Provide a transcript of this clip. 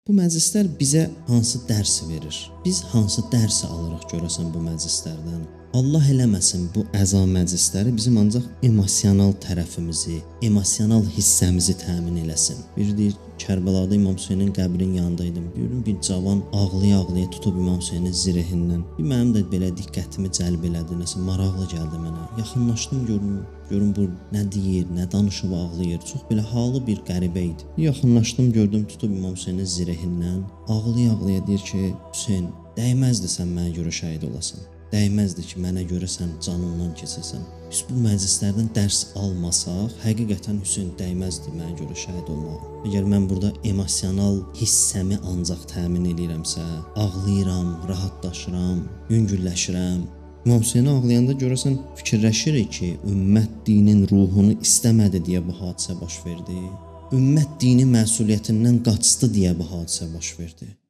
Bu məclislər bizə hansı dərsi verir? Biz hansı dərsi alırıq görəsən bu məclislərdən? Allah eləməsin bu əza məclisləri bizim ancaq emosional tərəfimizi, emosional hissəmizi təmin eləsin. Bir deyir, Kərbəlada İmam Hüseynin qəbrinin yanındaydım. Gördüm bir cavan ağlaya-ağlaya tutub İmam Hüseynin zirəhindən. Bir mənim də belə diqqətimi cəlb elədi, nəsə maraqlı gəldi mənə. Yaxınlaşdım, görüm bu nə deyir, nə danışıb ağlayır. Çox belə halı bir qəribə idi. Yaxınlaşdım, gördüm tutub İmam Hüseynin zirəhindən. Ağlaya-ağlaya deyir ki, Hüseyn, dəyməzdi sən mənə görə şəhid olasan. Dəyməzdi ki, mənə görə sən canından keçəsən. Biz bu məclislərdən dərs almasaq, həqiqətən Hüseyn dəyməzdi mənə görə şəhid olmağa. Əgər mən burada emosional hissəmi ancaq təmin edirəmsə, ağlayıram, rahatlaşıram, yüngülləşirəm. İmam Hüseyni ağlayanda görəsən fikirləşirik ki, ümmət dinin ruhunu istəmədi deyə bu hadisə baş verdi. Ümmət dini məsuliyyətindən qaçdı deyə bu hadisə baş verdi.